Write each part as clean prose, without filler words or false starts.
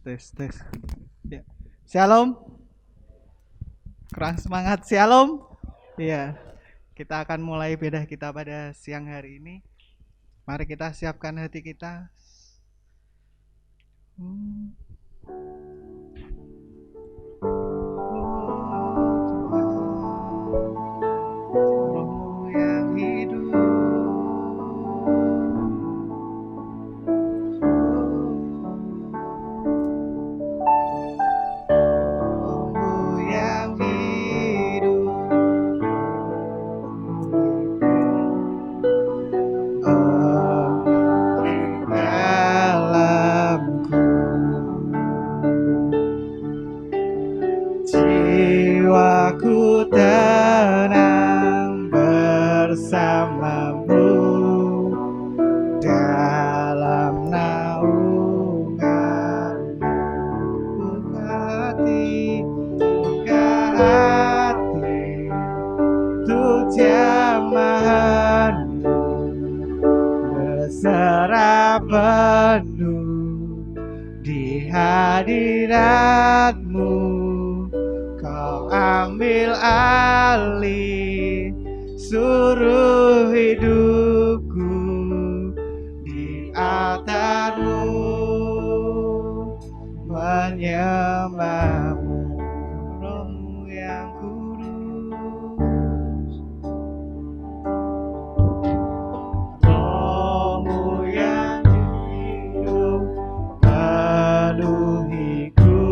Tes, tes. Ya. Shalom. Kurang semangat. Shalom. Iya. Kita akan mulai ibadah kita pada siang hari ini. Mari kita siapkan hati kita. Rohmu yang hidup. Rohmu yang hidup. Dalamku jiwaku tenang bersamamu dalam naunganmu. Buka hati untuk jamahanmu, berserah penuh di hadiratmu. Kau ambil alih seluruh hidupku di altarmu, menyembahmu. Rohmu yang kudus, Rohmu yang hidup penuhiku,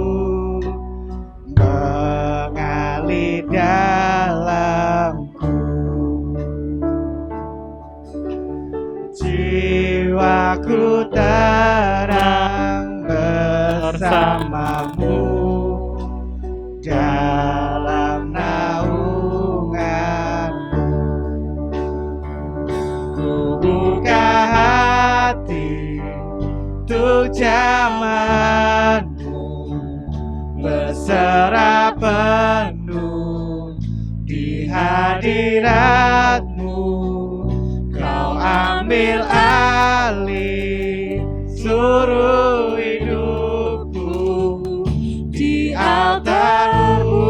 mengalir dalamku. Jiwaku terang bersamamu dalam naunganmu. Ku buka hati untuk jamahanmu, berserah penuh di hadiratmu. Kau ambil alih seluruh hidupku di altarmu,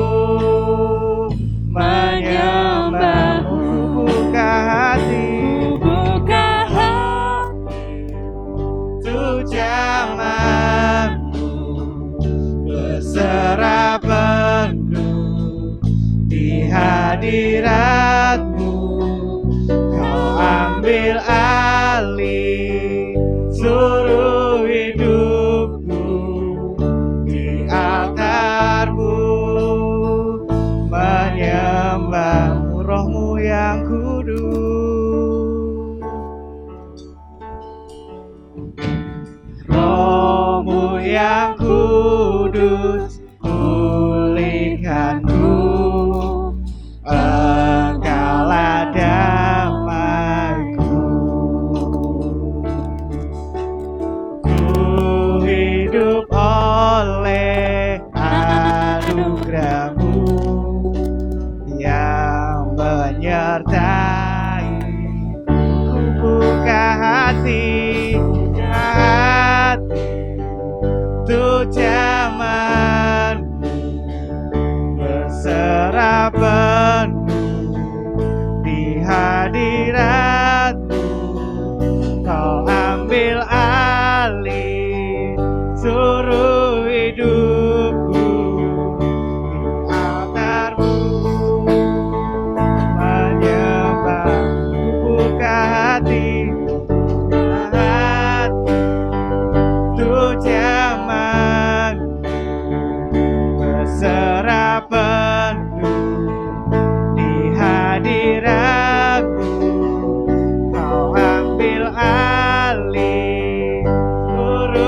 menyembahmu. Buka hati untuk jamahanmu, berserah penuh di hadiratmu. Kau ambil alih seluruh hidupku di altarmu, menyembahmu. Rohmu yang kudus, Rohmu yang kudus, pulihkanku. Engkaulah damaiku. Ku hidup oleh anugerahmu yang menyertai. Ku buka hati untuk jamahanmu, berserah penuh di hadiratmu. Kau ambil alih seluruh hidupku di altarmu, menyembahmu. Buka hati untuk jamahanmu, berserah penuh di hadiratmu. Kau ambil alih seluruh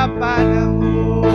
padamu.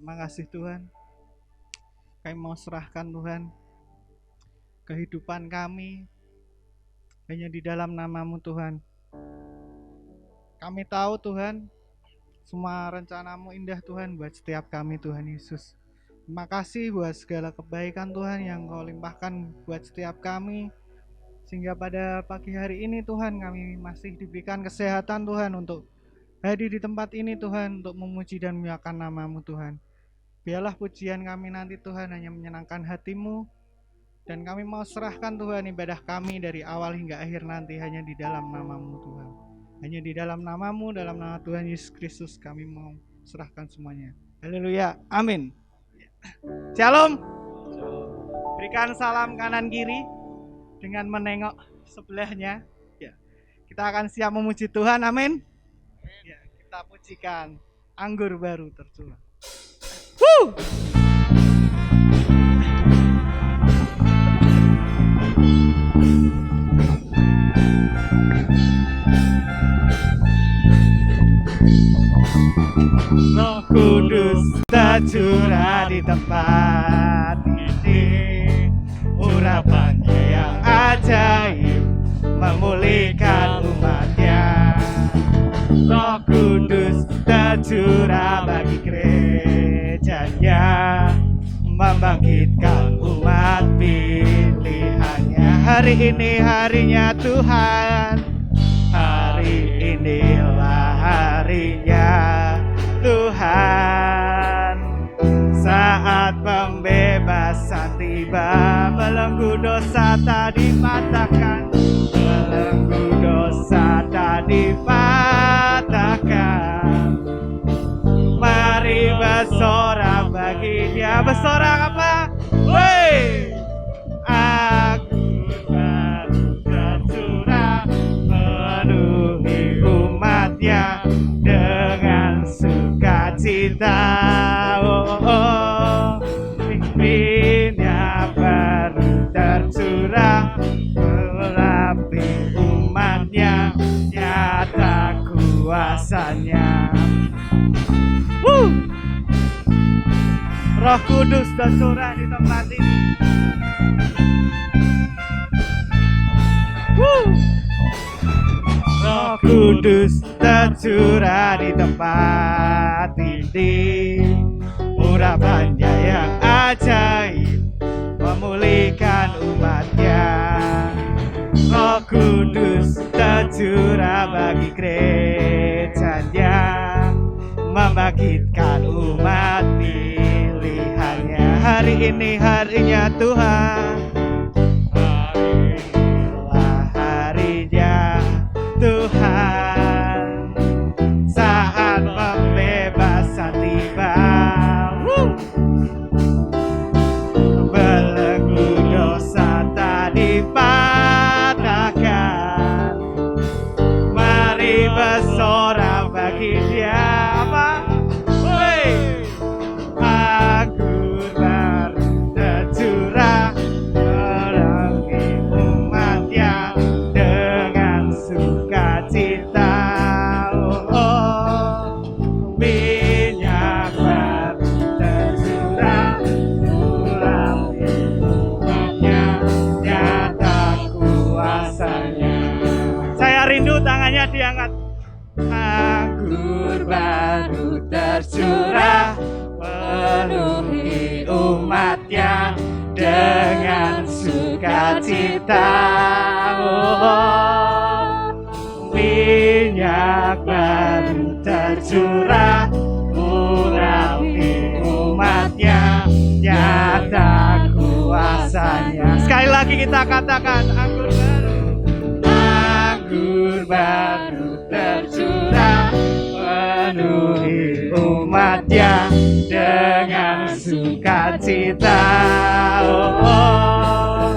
Terima kasih Tuhan. Kami mau serahkan Tuhan kehidupan kami hanya di dalam nama-Mu Tuhan. Kami tahu Tuhan, semua rencana-Mu indah Tuhan buat setiap kami Tuhan Yesus. Terima kasih buat segala kebaikan Tuhan yang Kau limpahkan buat setiap kami. Sehingga pada pagi hari ini Tuhan kami masih diberikan kesehatan Tuhan untuk hadir di tempat ini Tuhan untuk memuji dan memuliakan nama-Mu Tuhan. Biarlah pujian kami nanti Tuhan hanya menyenangkan hati-Mu. Dan kami mau serahkan Tuhan ibadah kami dari awal hingga akhir nanti hanya di dalam nama-Mu Tuhan. Hanya di dalam nama-Mu, dalam nama Tuhan Yesus Kristus kami mau serahkan semuanya. Haleluya, amin. Shalom. Berikan salam kanan kiri dengan menengok sebelahnya. Ya. Kita akan siap memuji Tuhan, amin. Ya, kita pujikan anggur baru tercurah. Roh Kudus tercurah di tempat ini. Urapannya yang ajaib memulihkan umatnya. Roh Kudus tercurah bagi gerejanya, membangkitkan umat pilihannya. Hari ini harinya Tuhan, hari inilah harinya Tuhan. Saat pembebasan tiba, belenggu dosa tak dipatahkan, belenggu dosa tak dipatahkan. Mari bersorak bagi Dia. Bersorak apa? Woi, aku baru tercurah penuhi umatnya dengan sukacita. Oh, oh. Pimpinnya baru tercurah merapi umatnya, nyata kuasanya. Roh Kudus tercurah di tempat ini. Roh Kudus tercurah di tempat ini. Urapannya yang ajaib memulihkan umatnya. Roh Kudus tercurah bagi gerejanya, membangkitkan umat pilihannya. Hari ini harinya Tuhan, hari inilah harinya Tuhan. Saat pembebasan tiba, belenggu dosa tak dipatahkan. Mari bersorak bagi Dia. Apa? Woi, anggur baru tercurah merangi umatnya dengan sukacita. Oh, oh. Minyak baru tercurah merangi umatnya, nyata kuasanya. Saya rindu tangannya diangkat. Anggur baru tercurah penuhi umatnya dengan sukacita. Oh, minyak baru tercurah urapi umatnya, nyata kuasanya. Sekali lagi kita katakan, anggur baru tercurah penuhi umatnya dengan sukacita. Oh, oh.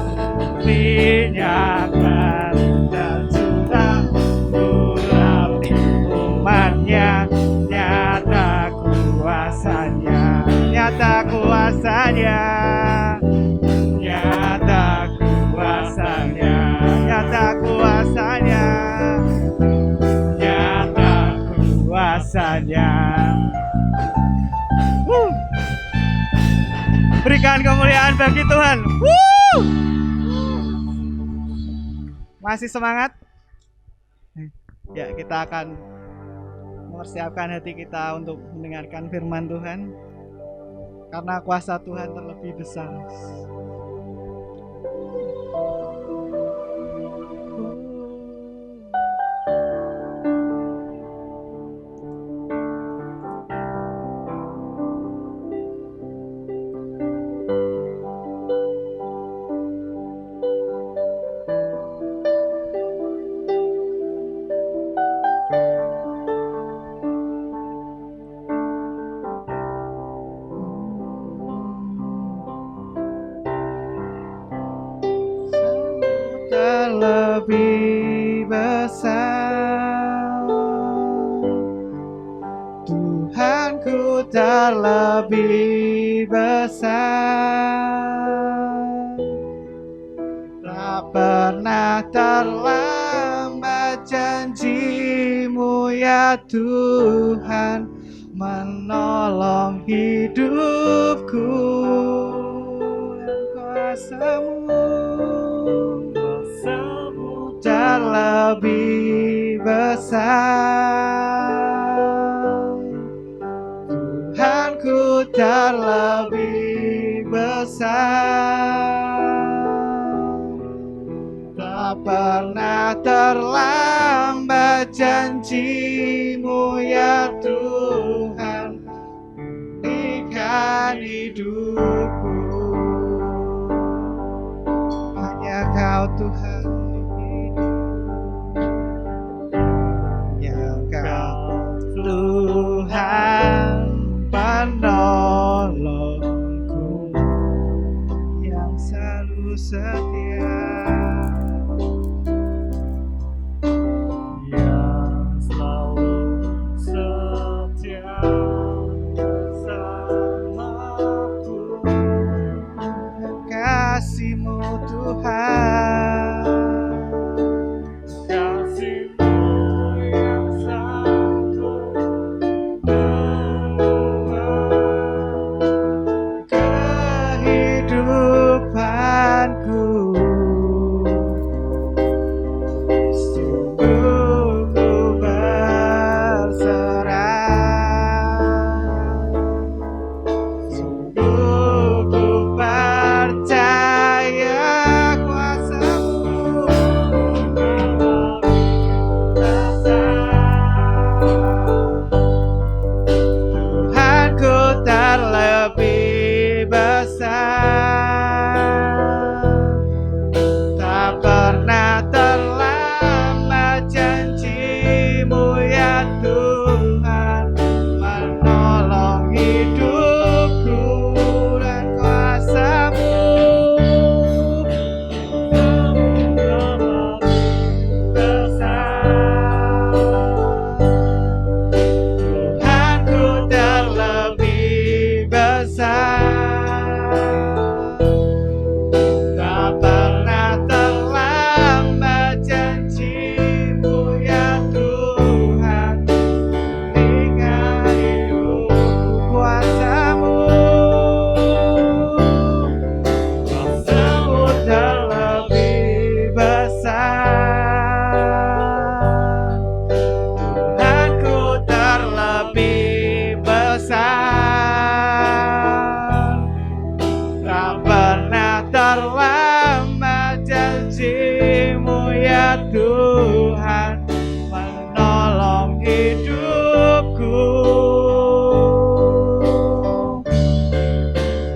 Minyak baru tercurah urapi umatnya, nyata kuasanya, nyata kuasanya, nyata kuasanya, nyata kuasanya, nyata kuasanya. Berikan kemuliaan bagi Tuhan. Masih semangat? Ya, kita akan mempersiapkan hati kita untuk mendengarkan firman Tuhan, karena kuasa Tuhan terlebih besar. Terlebih besar, Tuhanku terlebih besar, tak pernah terlambat janji-Mu ya Tuhan, menolong hidupku, dan kuasa-Mu terlebih besar. Tuhanku terlebih besar, tak pernah terlambat janji-Mu ya Tuhan, ikan hidupku. Hanya Kau Tuhan, hanya Kau Tuhan penolongku yang selalu setia, yang selalu setia bersamaku. kasih-Mu Tuhan, Kasih-Mu yang sanggup mengubah kehidupanku. Sungguh ku berserah, sungguh ku percaya kuasa-Mu Tuhanku terlebih besar, tak pernah terlambat janji-Mu ya Tuhan, menolong hidupku, dan kuasa-Mu besar. Tuhanku terlebih besar, tak pernah terlambat janji-Mu ya Tuhan, hingga hidupku. Kuasa-Mu terlebih besar, Tuhanku terlebih besar, tak pernah terlambat janji-Mu ya Tuhan, menolong hidupku.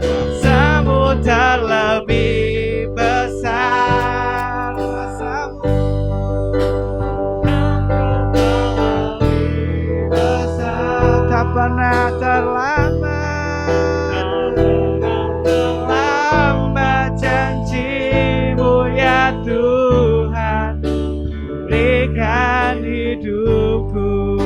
Kuasa-Mu terlebih besar, kuasa-Mu terlebih besar, tak pernah terlambat janji-Mu ya Tuhan, pulihkan hidupku.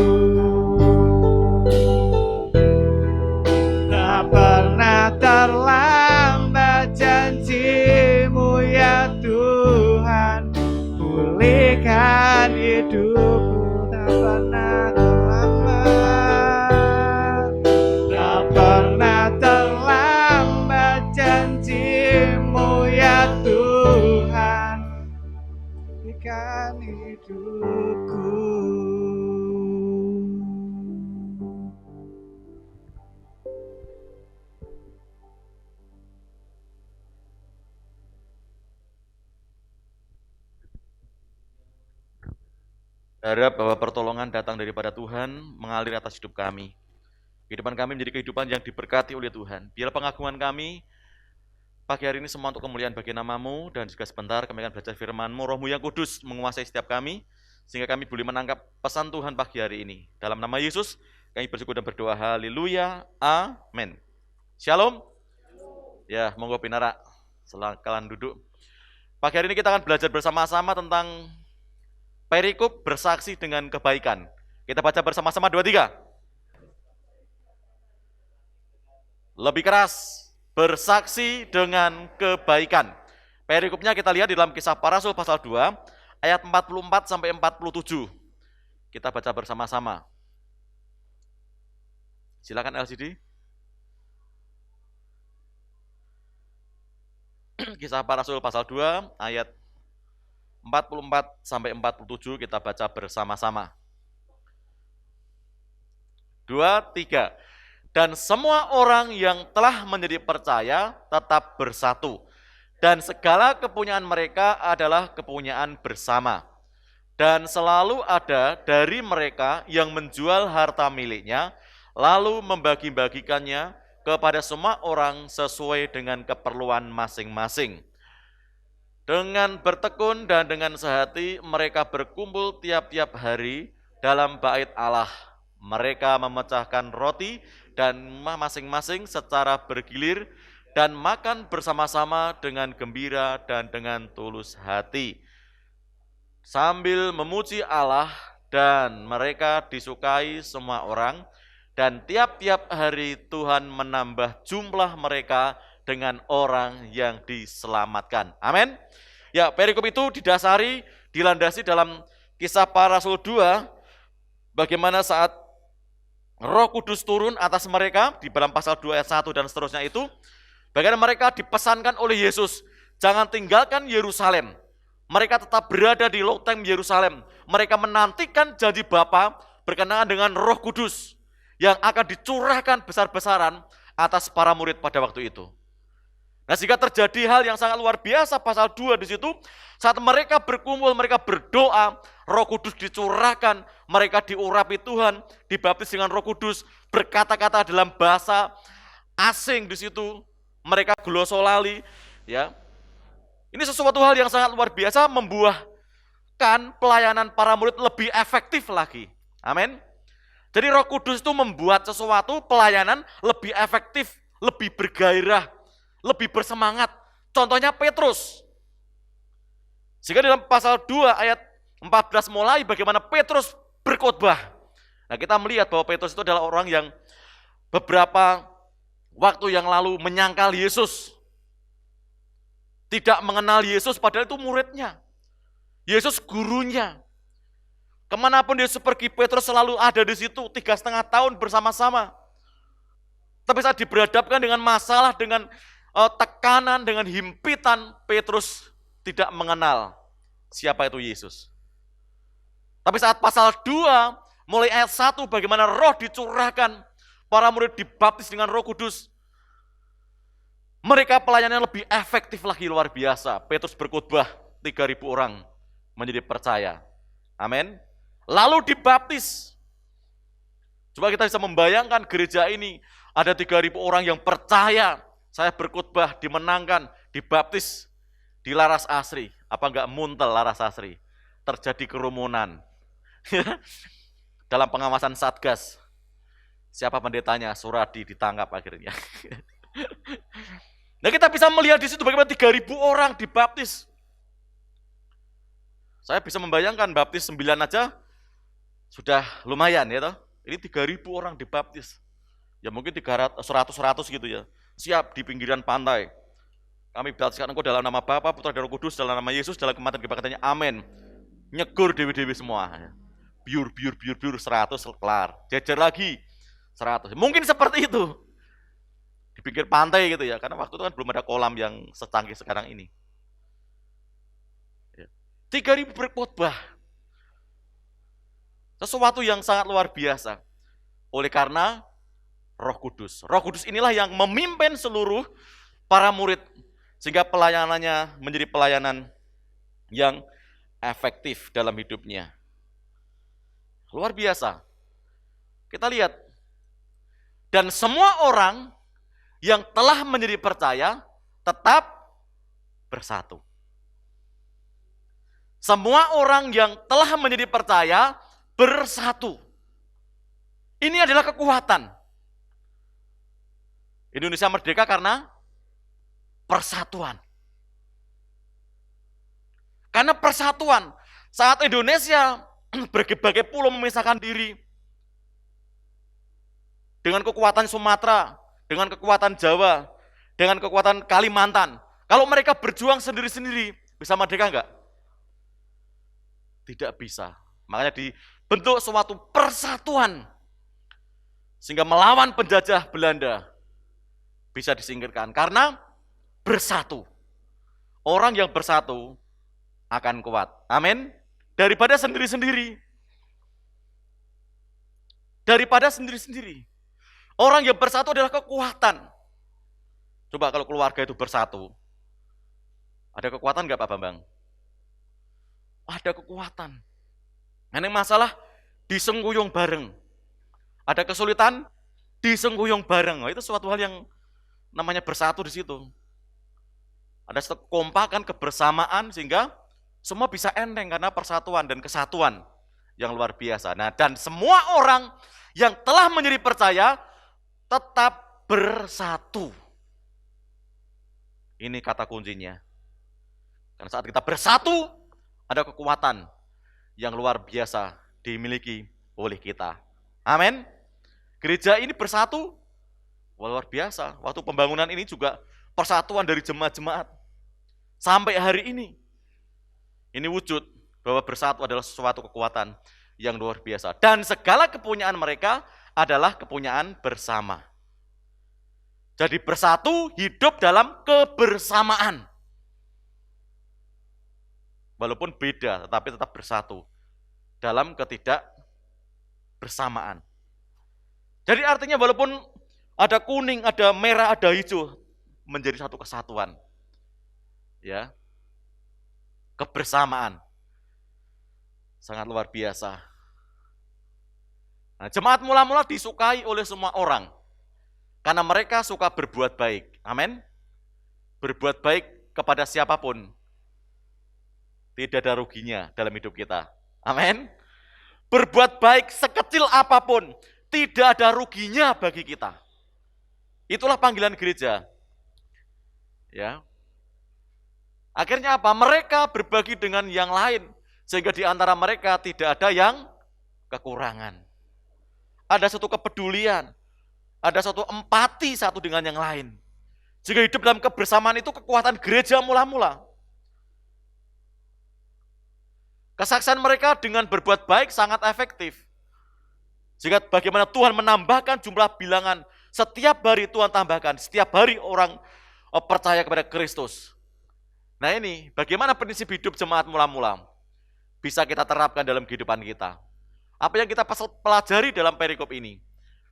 Tak pernah terlambat janji-Mu ya Tuhan, pulihkan hidupku. Tak pernah terlambat, tak pernah terlambat janji-Mu ya Tuhan, pulihkan hidupku. Harap bahwa pertolongan datang daripada Tuhan mengalir atas hidup kami. Kehidupan kami menjadi kehidupan yang diberkati oleh Tuhan. Biar pengagungan kami pagi hari ini semua untuk kemuliaan bagi nama-Mu, dan juga sebentar kami akan belajar firman-Mu. Roh-Mu yang kudus menguasai setiap kami, sehingga kami boleh menangkap pesan Tuhan pagi hari ini. Dalam nama Yesus, kami bersyukur dan berdoa. Haleluya. Amin. Shalom. Ya, monggo pinara. Silakan duduk. Pagi hari ini kita akan belajar bersama-sama tentang perikop bersaksi dengan kebaikan. Kita baca bersama-sama 2, 3. Lebih keras, bersaksi dengan kebaikan. Perikopnya kita lihat di dalam Kisah Para Rasul pasal 2, ayat 44 sampai 47. Kita baca bersama-sama. Silakan LCD. Kisah Para Rasul pasal 2 ayat 44 sampai 47 kita baca bersama-sama. 2, 3. Dan semua orang yang telah menjadi percaya tetap bersatu. Dan segala kepunyaan mereka adalah kepunyaan bersama. Dan selalu ada dari mereka yang menjual harta miliknya, lalu membagi-bagikannya kepada semua orang sesuai dengan keperluan masing-masing. Dengan bertekun dan dengan sehati mereka berkumpul tiap-tiap hari dalam bait Allah. Mereka memecahkan roti dan masing-masing secara bergilir dan makan bersama-sama dengan gembira dan dengan tulus hati, sambil memuji Allah, dan mereka disukai semua orang, dan tiap-tiap hari Tuhan menambah jumlah mereka dengan orang yang diselamatkan. Amin. Ya, perikop itu dilandasi dalam Kisah Para Rasul 2, bagaimana saat Roh Kudus turun atas mereka di dalam pasal 2 ayat 1 dan seterusnya itu, bagaimana mereka dipesankan oleh Yesus, jangan tinggalkan Yerusalem. Mereka tetap berada di loteng Yerusalem. Mereka menantikan janji Bapa berkenaan dengan Roh Kudus yang akan dicurahkan besar-besaran atas para murid pada waktu itu. Nah, sehingga terjadi hal yang sangat luar biasa pasal 2 di situ, saat mereka berkumpul, mereka berdoa, Roh Kudus dicurahkan, mereka diurapi Tuhan, dibaptis dengan Roh Kudus, berkata-kata dalam bahasa asing di situ, mereka glosolali, ya. Ini sesuatu hal yang sangat luar biasa, membuahkan pelayanan para murid lebih efektif lagi. Amin. Jadi Roh Kudus itu membuat sesuatu pelayanan lebih efektif, lebih bergairah, lebih bersemangat. Contohnya Petrus. Sehingga dalam pasal 2 ayat 14 mulai bagaimana Petrus berkhotbah. Nah, kita melihat bahwa Petrus itu adalah orang yang beberapa waktu yang lalu menyangkal Yesus. Tidak mengenal Yesus padahal itu muridnya. Yesus gurunya. Kemanapun Yesus pergi, Petrus selalu ada di situ 3,5 tahun bersama-sama. Tapi saat diberhadapkan dengan masalah, dengan tekanan, dengan himpitan, Petrus tidak mengenal siapa itu Yesus. Tapi saat pasal 2, mulai ayat 1, bagaimana roh dicurahkan, para murid dibaptis dengan Roh Kudus, mereka pelayanannya lebih efektif lagi, luar biasa. Petrus berkhotbah, 3.000 orang menjadi percaya. Amin. Lalu dibaptis. Coba kita bisa membayangkan gereja ini, ada 3.000 orang yang percaya. Saya berkhotbah, dimenangkan, dibaptis di Laras Asri. Apa enggak muntel Laras Asri? Terjadi kerumunan. Dalam pengawasan Satgas. Siapa pendetanya? Suradi ditangkap akhirnya. Nah, kita bisa melihat di situ bagaimana 3.000 orang dibaptis. Saya bisa membayangkan baptis 9 aja sudah lumayan ya toh. Ini 3.000 orang dibaptis. Ya mungkin 100 gitu ya. Siap di pinggiran pantai. Kami baptiskan engkau dalam nama Bapa, Putra dan Roh Kudus, dalam nama Yesus, dalam kematian kebangkitannya. Amin. Nyegur dewi-dewi semua. Biur 100 kelar. Jejer lagi 100. Mungkin seperti itu. Di pinggir pantai gitu ya. Karena waktu itu kan belum ada kolam yang secanggih sekarang ini. 3.000 berkhotbah. Sesuatu yang sangat luar biasa. Oleh karena Roh Kudus. Roh Kudus inilah yang memimpin seluruh para murid. Sehingga pelayanannya menjadi pelayanan yang efektif dalam hidupnya. Luar biasa. Kita lihat. Dan semua orang yang telah menjadi percaya tetap bersatu. Semua orang yang telah menjadi percaya bersatu. Ini adalah kekuatan. Indonesia merdeka karena persatuan. Karena persatuan. Saat Indonesia berbagai pulau memisahkan diri, dengan kekuatan Sumatera, dengan kekuatan Jawa, dengan kekuatan Kalimantan, kalau mereka berjuang sendiri-sendiri, bisa merdeka enggak? Tidak bisa. Makanya dibentuk suatu persatuan. sehingga melawan penjajah Belanda bisa disingkirkan karena bersatu. Orang yang bersatu akan kuat. Amin. Daripada sendiri-sendiri. Daripada sendiri-sendiri. Orang yang bersatu adalah kekuatan. Coba kalau keluarga itu bersatu. Ada kekuatan nggak Pak Bambang? Ada kekuatan. Ini masalah disengguyung bareng. Ada kesulitan disengguyung bareng. Itu suatu hal yang namanya bersatu di situ. Ada satu kekompakan, kebersamaan sehingga semua bisa enteng karena persatuan dan kesatuan yang luar biasa. Nah, dan semua orang yang telah menjadi percaya tetap bersatu. Ini kata kuncinya. Karena saat kita bersatu, ada kekuatan yang luar biasa dimiliki oleh kita. Amin. Gereja ini bersatu, luar biasa. Waktu pembangunan ini juga persatuan dari jemaat-jemaat. Sampai hari ini wujud bahwa bersatu adalah suatu kekuatan yang luar biasa. Dan segala kepunyaan mereka adalah kepunyaan bersama. Jadi bersatu hidup dalam kebersamaan. Walaupun beda, tetapi tetap bersatu dalam ketidakbersamaan. Jadi artinya walaupun ada kuning, ada merah, ada hijau, menjadi satu kesatuan. Ya, kebersamaan. Sangat luar biasa. Nah, jemaat mula-mula disukai oleh semua orang. Karena mereka suka berbuat baik. Amin. Berbuat baik kepada siapapun. Tidak ada ruginya dalam hidup kita. Amin. Berbuat baik sekecil apapun. Tidak ada ruginya bagi kita. Itulah panggilan gereja. Ya. Akhirnya apa? Mereka berbagi dengan yang lain. Sehingga di antara mereka tidak ada yang kekurangan. Ada satu kepedulian. Ada satu empati satu dengan yang lain. Jika hidup dalam kebersamaan itu kekuatan gereja mula-mula. Kesaksian mereka dengan berbuat baik sangat efektif. Jika bagaimana Tuhan menambahkan jumlah bilangan, setiap hari Tuhan tambahkan, setiap hari orang percaya kepada Kristus. Nah ini, bagaimana prinsip hidup jemaat mula-mula bisa kita terapkan dalam kehidupan kita. Apa yang kita pelajari dalam perikop ini?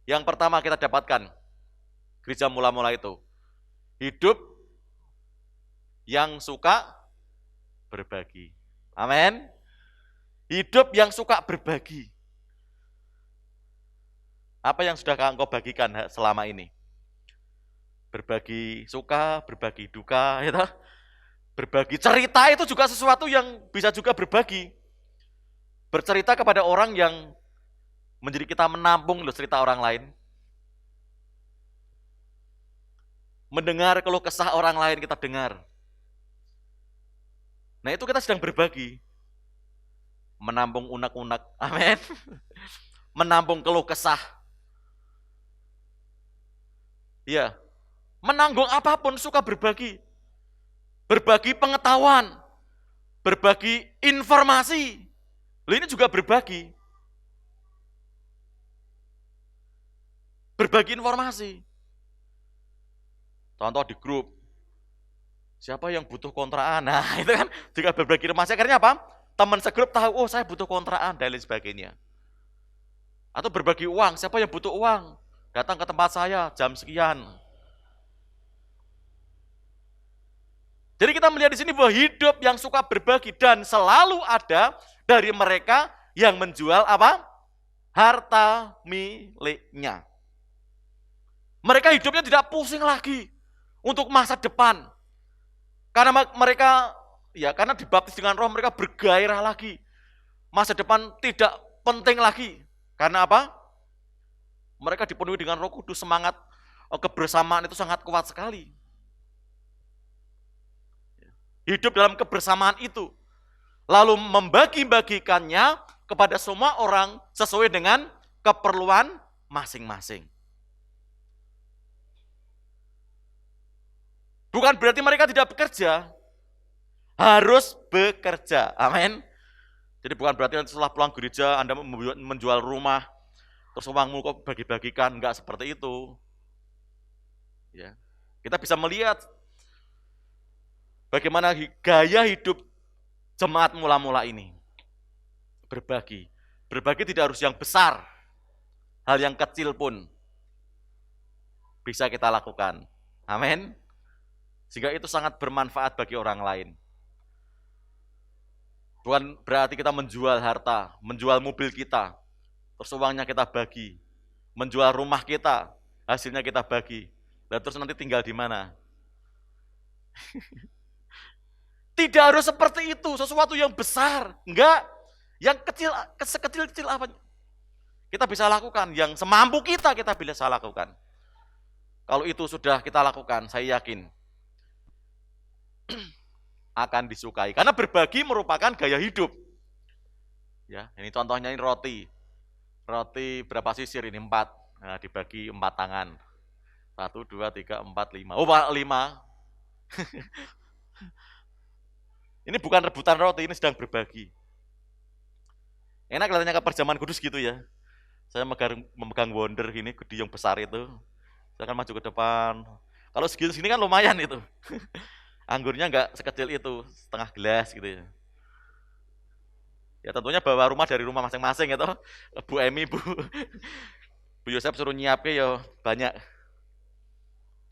Yang pertama kita dapatkan, gereja mula-mula itu, hidup yang suka berbagi. Amin. Hidup yang suka berbagi. Apa yang sudah engkau bagikan selama ini? Berbagi suka, berbagi duka, ya toh? Berbagi cerita itu juga sesuatu yang bisa juga berbagi. Bercerita kepada orang yang menjadi kita menampung loh cerita orang lain. Mendengar keluh kesah orang lain kita dengar. Nah itu kita sedang berbagi. Menampung unek-unek, amin. Menampung keluh kesah. Ya, menanggung apapun suka berbagi. Berbagi pengetahuan, berbagi informasi. Loh ini juga berbagi. Berbagi informasi. Contoh di grup. Siapa yang butuh kontrakan? Nah, itu kan juga berbagi informasi. Akhirnya apa? Teman segrup tahu, oh saya butuh kontrakan, dan lain sebagainya. Atau berbagi uang, siapa yang butuh uang? Datang ke tempat saya jam sekian. Jadi kita melihat di sini bahwa hidup yang suka berbagi dan selalu ada dari mereka yang menjual apa? Harta miliknya. Mereka hidupnya tidak pusing lagi untuk masa depan. Karena mereka, ya karena dibaptis dengan roh, mereka bergairah lagi. Masa depan tidak penting lagi. Karena apa? Mereka dipenuhi dengan Roh Kudus, semangat kebersamaan itu sangat kuat sekali. Hidup dalam kebersamaan itu. Lalu membagi-bagikannya kepada semua orang sesuai dengan keperluan masing-masing. Bukan berarti mereka tidak bekerja, harus bekerja, amin. Jadi bukan berarti setelah pulang gereja Anda menjual rumah, Terus uangmu kok bagi-bagikan, enggak seperti itu. Ya. Kita bisa melihat bagaimana gaya hidup jemaat mula-mula ini. Berbagi. Berbagi tidak harus yang besar. Hal yang kecil pun bisa kita lakukan. Amin. Sehingga itu sangat bermanfaat bagi orang lain. Bukan berarti kita menjual harta, menjual mobil kita, terus uangnya kita bagi. Menjual rumah kita, hasilnya kita bagi. Dan terus nanti tinggal di mana? Tidak harus seperti itu, sesuatu yang besar. Enggak, yang kecil, sekecil-kecil apa? Kita bisa lakukan, yang semampu kita bisa lakukan. Kalau itu sudah kita lakukan, saya yakin akan disukai. Karena berbagi merupakan gaya hidup. Ya, ini contohnya ini roti. Roti berapa sisir ini? 4. Nah, dibagi 4 tangan. 1, 2, 3, 4, 5. Oh, 5. Ini bukan rebutan roti, ini sedang berbagi. Enak kelihatannya ke perjamuan kudus gitu ya. Saya memegang wonder gini, gede yang besar itu. Saya akan maju ke depan. Kalau segini kan lumayan itu. Anggurnya enggak sekecil itu, setengah gelas gitu ya. Ya tentunya bawa rumah dari rumah masing-masing itu. Bu Emi, Bu Yosef suruh nyiapnya ya banyak.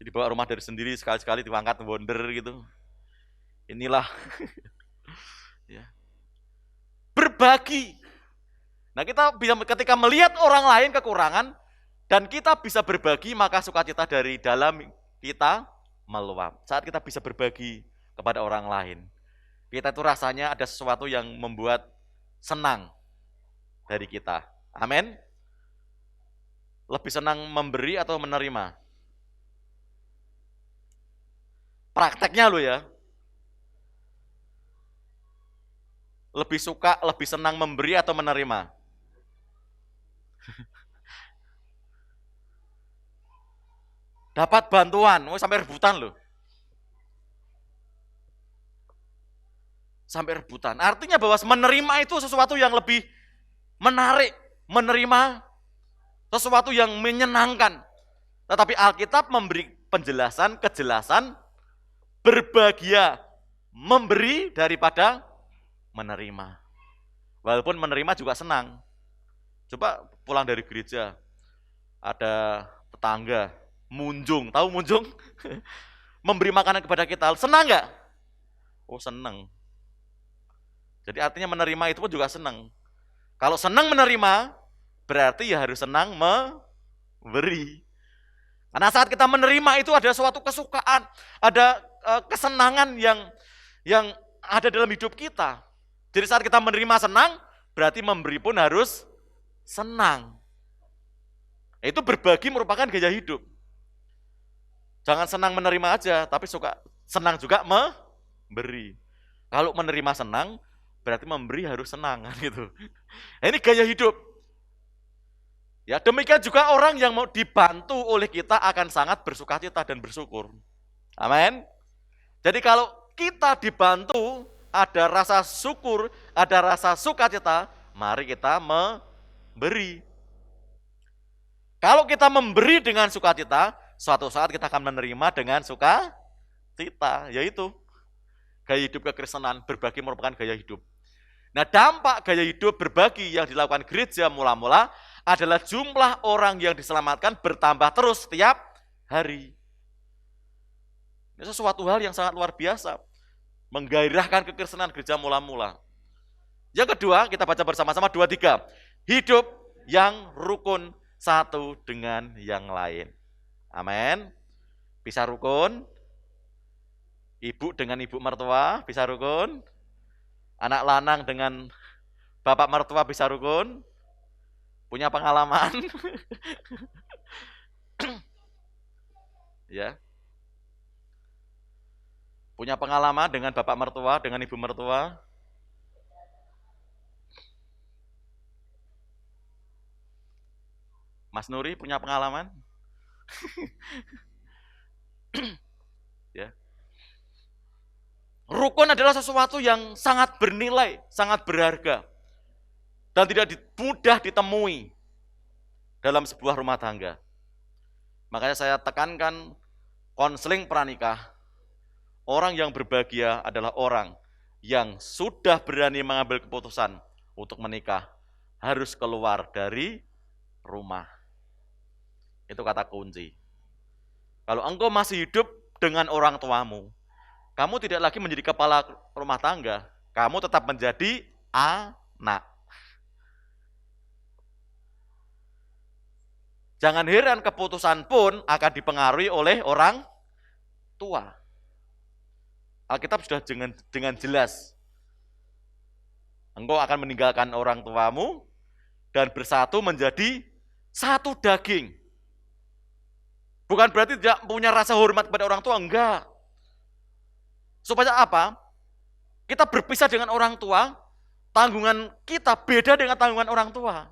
Jadi bawa rumah dari sendiri, sekali-sekali diangkat wonder gitu. Inilah ya. Berbagi. Nah, kita bisa ketika melihat orang lain kekurangan dan kita bisa berbagi, maka sukacita dari dalam kita meluap. Saat kita bisa berbagi kepada orang lain, kita itu rasanya ada sesuatu yang membuat senang dari kita. Amin. Lebih senang memberi atau menerima? Prakteknya lo ya. Lebih suka, lebih senang memberi atau menerima? Dapat bantuan, sampai rebutan loh. Sampai rebutan. Artinya bahwa menerima itu sesuatu yang lebih menarik. Menerima sesuatu yang menyenangkan. Tetapi Alkitab memberi penjelasan, kejelasan, berbahagia memberi daripada menerima. Walaupun menerima juga senang. Coba pulang dari gereja, ada tetangga, munjung, tahu munjung? Memberi makanan kepada kita, senang nggak? Oh senang. Jadi artinya menerima itu pun juga senang. Kalau senang menerima, berarti ya harus senang memberi. Karena saat kita menerima itu ada suatu kesukaan, ada kesenangan yang ada dalam hidup kita. Jadi saat kita menerima senang, berarti memberi pun harus senang. Itu berbagi merupakan gaya hidup. Jangan senang menerima aja, tapi suka senang juga memberi. Kalau menerima senang, berarti memberi harus senang gitu. Ini gaya hidup. Ya, demikian juga orang yang mau dibantu oleh kita akan sangat bersukacita dan bersyukur. Amin. Jadi kalau kita dibantu, ada rasa syukur, ada rasa sukacita, mari kita memberi. Kalau kita memberi dengan sukacita, suatu saat kita akan menerima dengan sukacita, yaitu gaya hidup kekristenan. Berbagi merupakan gaya hidup. Nah, dampak gaya hidup berbagi yang dilakukan gereja mula-mula adalah jumlah orang yang diselamatkan bertambah terus setiap hari. Ini sesuatu hal yang sangat luar biasa, menggairahkan kekristenan gereja mula-mula. Yang kedua, kita baca bersama-sama 2-3. Hidup yang rukun satu dengan yang lain. Amin. Bisa rukun. Ibu dengan ibu mertua bisa rukun. Anak lanang dengan bapak mertua bisa rukun. Punya pengalaman. Ya. Punya pengalaman dengan bapak mertua, dengan ibu mertua. Mas Nuri punya pengalaman? Ya. Rukun adalah sesuatu yang sangat bernilai, sangat berharga. Dan tidak mudah ditemui dalam sebuah rumah tangga. Makanya saya tekankan konseling pranikah. Orang yang berbahagia adalah orang yang sudah berani mengambil keputusan untuk menikah, harus keluar dari rumah. Itu kata kunci. Kalau engkau masih hidup dengan orang tuamu, kamu tidak lagi menjadi kepala rumah tangga, kamu tetap menjadi anak. Jangan heran keputusan pun akan dipengaruhi oleh orang tua. Alkitab sudah dengan jelas. Engkau akan meninggalkan orang tuamu dan bersatu menjadi satu daging. Bukan berarti tidak punya rasa hormat kepada orang tua, enggak. Supaya apa? Kita berpisah dengan orang tua, tanggungan kita beda dengan tanggungan orang tua.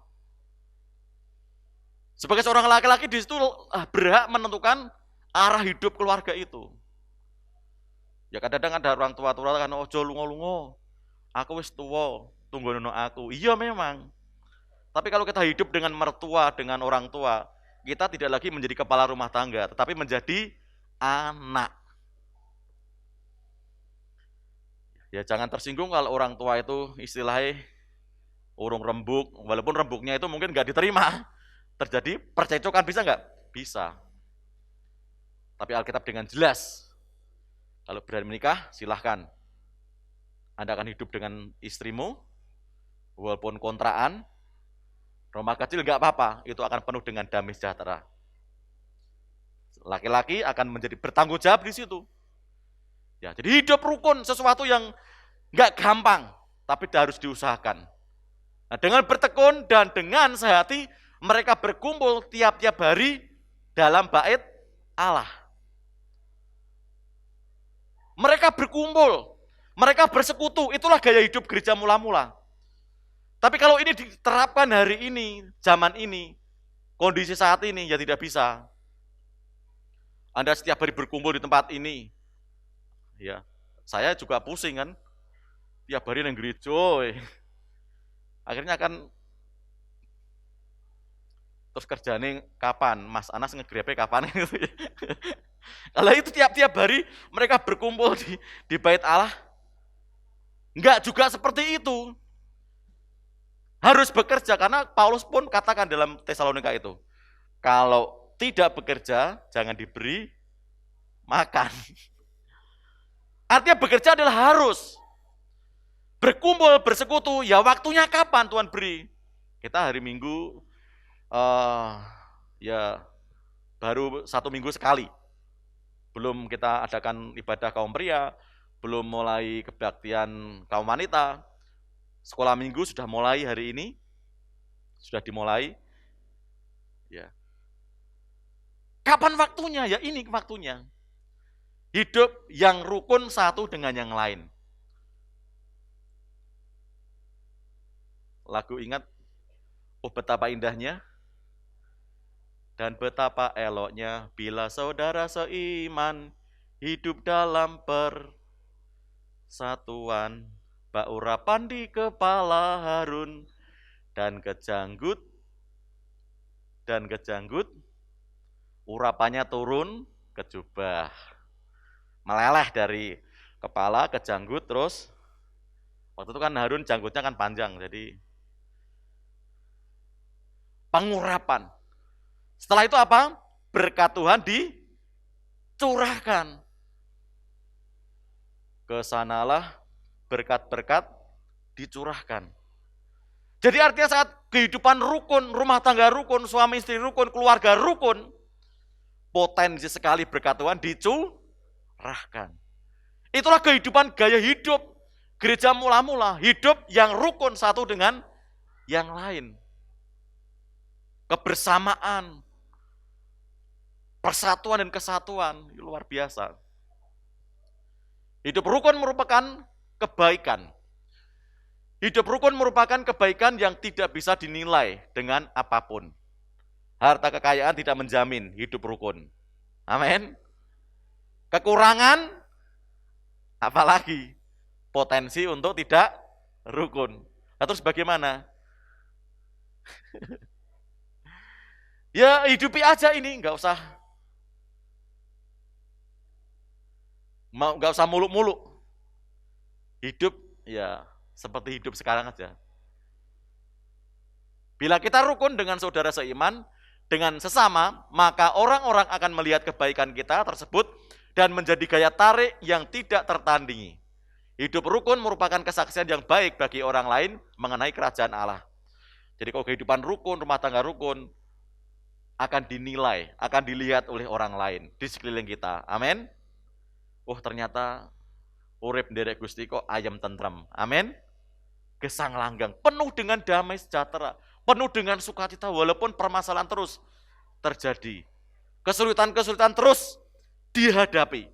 Sebagai seorang laki-laki di situ berhak menentukan arah hidup keluarga itu. Ya kadang-kadang ada orang tua-tua kan, ojo lungo-lungo, aku wis tua, tunggu nono aku. Iya memang. Tapi kalau kita hidup dengan mertua, dengan orang tua, kita tidak lagi menjadi kepala rumah tangga, tetapi menjadi anak. Ya jangan tersinggung kalau orang tua itu istilahnya urung rembuk, walaupun rembuknya itu mungkin nggak diterima. Terjadi percecokan, bisa nggak? Bisa. Tapi Alkitab dengan jelas, kalau berani menikah silahkan. Anda akan hidup dengan istrimu, walaupun kontraan, rumah kecil nggak apa-apa, itu akan penuh dengan damai sejahtera. Laki-laki akan menjadi bertanggung jawab di situ. Ya, jadi hidup rukun sesuatu yang nggak gampang, tapi harus diusahakan. Nah, dengan bertekun dan dengan sehati, mereka berkumpul tiap-tiap hari dalam bait Allah. Mereka berkumpul, mereka bersekutu, itulah gaya hidup gereja mula-mula. Tapi kalau ini diterapkan hari ini, zaman ini, kondisi saat ini, ya tidak bisa. Anda setiap hari berkumpul di tempat ini, ya, saya juga pusing kan, tiap hari nang gereja, akhirnya kan terus kerjanya kapan, Mas Anas ngegrepe kapan gitu. Kalau itu tiap-tiap hari mereka berkumpul di bait Allah, enggak juga seperti itu. Harus bekerja, karena Paulus pun katakan dalam Tesalonika itu, kalau tidak bekerja jangan diberi makan. Artinya bekerja adalah harus. Berkumpul, bersekutu, ya waktunya kapan Tuhan beri. Kita hari Minggu, ya baru 1 minggu sekali. Belum kita adakan ibadah kaum pria, belum mulai kebaktian kaum wanita. Sekolah minggu sudah mulai hari ini, sudah dimulai. Ya. Kapan waktunya? Ya ini waktunya. Hidup yang rukun satu dengan yang lain. Lagu ingat, oh betapa indahnya dan betapa eloknya bila saudara seiman hidup dalam persatuan. Bak urapan di kepala Harun dan kejanggut urapannya turun ke jubah. Meleleh dari kepala ke janggut, terus waktu itu kan Harun janggutnya kan panjang, jadi pengurapan. Setelah itu apa? Berkat Tuhan dicurahkan. Kesanalah berkat-berkat dicurahkan. Jadi artinya saat kehidupan rukun, rumah tangga rukun, suami istri rukun, keluarga rukun, potensi sekali berkat Tuhan dicurahkan. Itulah kehidupan gaya hidup gereja mula-mula, hidup yang rukun satu dengan yang lain. Kebersamaan, persatuan dan kesatuan, luar biasa. Hidup rukun merupakan kebaikan. Hidup rukun merupakan kebaikan yang tidak bisa dinilai dengan apapun. Harta kekayaan tidak menjamin hidup rukun. Amin. Kekurangan, apalagi potensi untuk tidak rukun. Nah, terus bagaimana? Ya hidupi aja ini, nggak usah muluk-muluk. Hidup ya seperti hidup sekarang aja. Bila kita rukun dengan saudara seiman, dengan sesama, maka orang-orang akan melihat kebaikan kita tersebut dan menjadi gaya tarik yang tidak tertandingi. Hidup rukun merupakan kesaksian yang baik bagi orang lain mengenai kerajaan Allah. Jadi kalau kehidupan rukun, rumah tangga rukun, akan dinilai, akan dilihat oleh orang lain di sekeliling kita. Amin. Oh ternyata urip nderek Gusti kok ayam tentrem. Amin. Gesang langgang, penuh dengan damai sejahtera, penuh dengan sukacita walaupun permasalahan terus terjadi. Kesulitan-kesulitan terus dihadapi.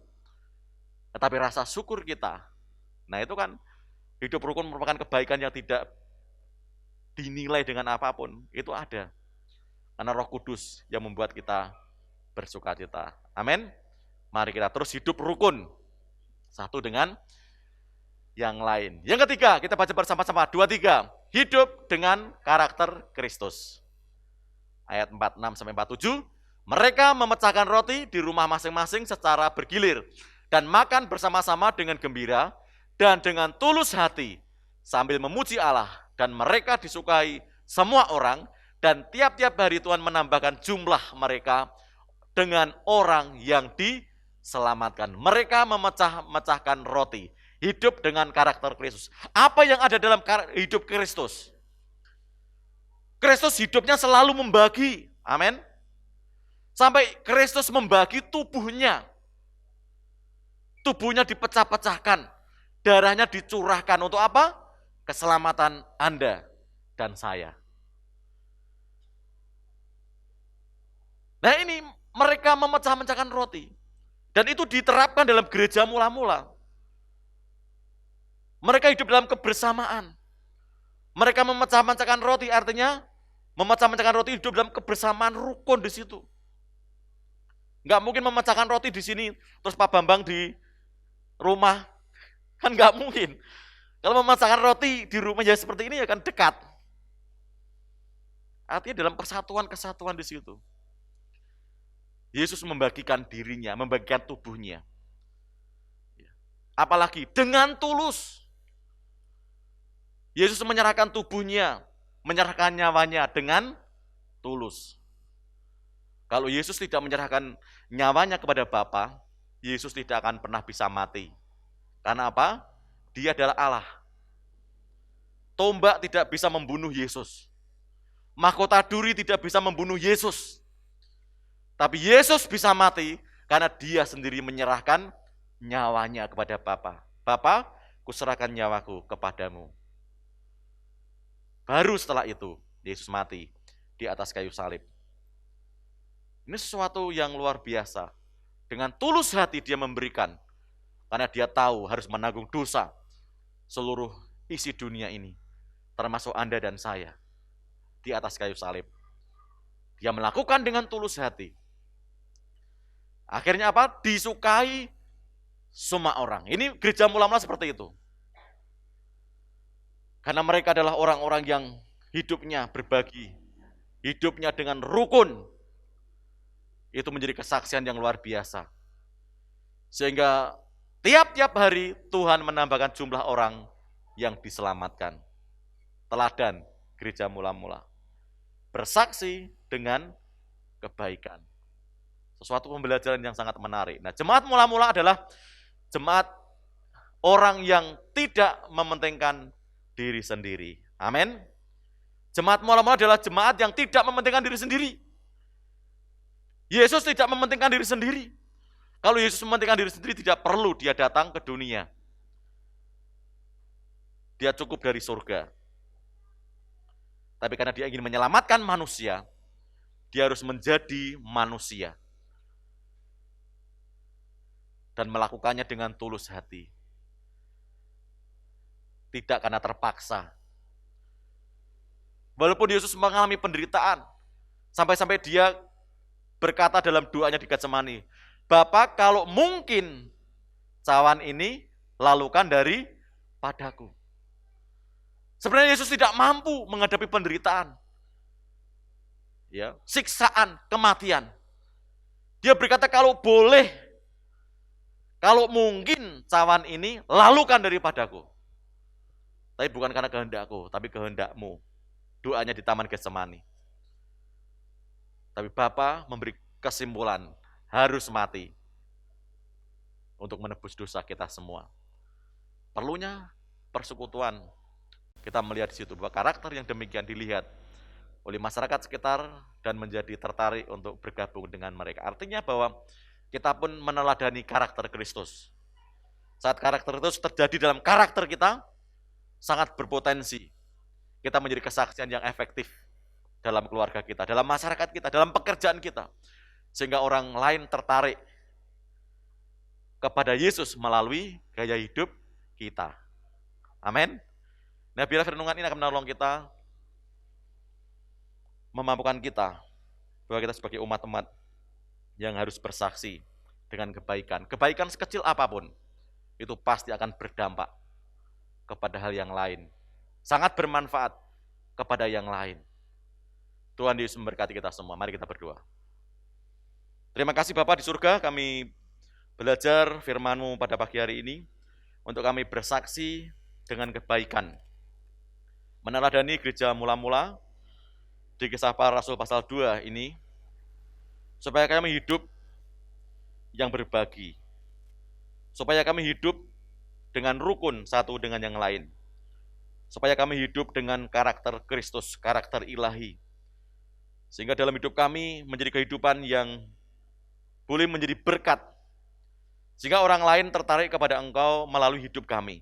Tetapi rasa syukur kita, nah itu kan hidup rukun merupakan kebaikan yang tidak dinilai dengan apapun. Itu ada. Karena Roh Kudus yang membuat kita bersukacita. Amin. Mari kita terus hidup rukun. Satu dengan yang lain. Yang ketiga, kita baca bersama-sama. 2-3. Hidup dengan karakter Kristus. Ayat 46-47. Mereka memecahkan roti di rumah masing-masing secara bergilir dan makan bersama-sama dengan gembira dan dengan tulus hati sambil memuji Allah, dan mereka disukai semua orang, dan tiap-tiap hari Tuhan menambahkan jumlah mereka dengan orang yang diselamatkan. Mereka memecah-mecahkan roti. Hidup dengan karakter Kristus. Apa yang ada dalam hidup Kristus? Kristus hidupnya selalu membagi. Amin. Sampai Kristus membagi tubuhnya. Tubuhnya dipecah-pecahkan. Darahnya dicurahkan untuk apa? Keselamatan Anda dan saya. Nah ini mereka memecah-mecahkan roti. Dan itu diterapkan dalam gereja mula-mula. Mereka hidup dalam kebersamaan. Mereka memecah-mecahkan roti, artinya memecah-mecahkan roti hidup dalam kebersamaan rukun di situ. Enggak mungkin memecahkan roti di sini, terus Pak Bambang di rumah. Kan enggak mungkin. Kalau memecahkan roti di rumah ya seperti ini ya kan dekat. Artinya dalam persatuan-kesatuan di situ. Yesus membagikan dirinya, membagikan tubuhnya. Apalagi dengan tulus. Yesus menyerahkan tubuhnya, menyerahkan nyawanya dengan tulus. Kalau Yesus tidak menyerahkan nyawanya kepada Bapa, Yesus tidak akan pernah bisa mati. Karena apa? Dia adalah Allah. Tombak tidak bisa membunuh Yesus. Mahkota duri tidak bisa membunuh Yesus. Tapi Yesus bisa mati karena dia sendiri menyerahkan nyawanya kepada Bapa. Bapa, kuserahkan nyawaku kepadamu. Baru setelah itu, Yesus mati di atas kayu salib. Ini sesuatu yang luar biasa. Dengan tulus hati dia memberikan. Karena dia tahu harus menanggung dosa seluruh isi dunia ini. Termasuk Anda dan saya. Di atas kayu salib. Dia melakukan dengan tulus hati. Akhirnya apa? Disukai semua orang. Ini gereja mula-mula seperti itu. Karena mereka adalah orang-orang yang hidupnya berbagi. Hidupnya dengan rukun. Itu menjadi kesaksian yang luar biasa. Sehingga tiap-tiap hari Tuhan menambahkan jumlah orang yang diselamatkan. Teladan gereja mula-mula. Bersaksi dengan kebaikan. Sesuatu pembelajaran yang sangat menarik. Nah, jemaat mula-mula adalah jemaat orang yang tidak mementingkan diri sendiri. Amin. Jemaat mula-mula adalah jemaat yang tidak mementingkan diri sendiri. Yesus tidak mementingkan diri sendiri. Kalau Yesus mementingkan diri sendiri, tidak perlu dia datang ke dunia. Dia cukup dari surga. Tapi karena dia ingin menyelamatkan manusia, dia harus menjadi manusia. Dan melakukannya dengan tulus hati. Tidak karena terpaksa. Walaupun Yesus mengalami penderitaan, sampai-sampai dia berkata dalam doanya di Getsemani, Bapa, kalau mungkin cawan ini lalukan dari padaku. Sebenarnya Yesus tidak mampu menghadapi penderitaan. ya, siksaan, kematian. Dia berkata, kalau boleh, kalau mungkin cawan ini lalukan daripadaku. Tapi bukan karena kehendakku, tapi kehendakmu. Doanya di Taman Getsemani. Tapi Bapa memberi kesimpulan, harus mati untuk menebus dosa kita semua. Perlunya persekutuan. Kita melihat di situ bahwa karakter yang demikian dilihat oleh masyarakat sekitar dan menjadi tertarik untuk bergabung dengan mereka. Artinya bahwa kita pun meneladani karakter Kristus. Saat karakter itu terjadi dalam karakter kita, sangat berpotensi kita menjadi kesaksian yang efektif dalam keluarga kita, dalam masyarakat kita, dalam pekerjaan kita. Sehingga orang lain tertarik kepada Yesus melalui gaya hidup kita. Amin. Nah, biar renungan ini akan menolong kita, memampukan kita, bahwa kita sebagai umat-umat yang harus bersaksi dengan kebaikan. Kebaikan sekecil apapun, itu pasti akan berdampak kepada hal yang lain. Sangat bermanfaat kepada yang lain. Tuhan Yesus memberkati kita semua. Mari kita berdoa. Terima kasih Bapa di surga, kami belajar firman-Mu pada pagi hari ini, untuk kami bersaksi dengan kebaikan. Meneladani gereja mula-mula, di Kisah Para Rasul pasal 2 ini, supaya kami hidup yang berbagi. Supaya kami hidup dengan rukun satu dengan yang lain. Supaya kami hidup dengan karakter Kristus, karakter ilahi. Sehingga dalam hidup kami menjadi kehidupan yang boleh menjadi berkat. Sehingga orang lain tertarik kepada Engkau melalui hidup kami.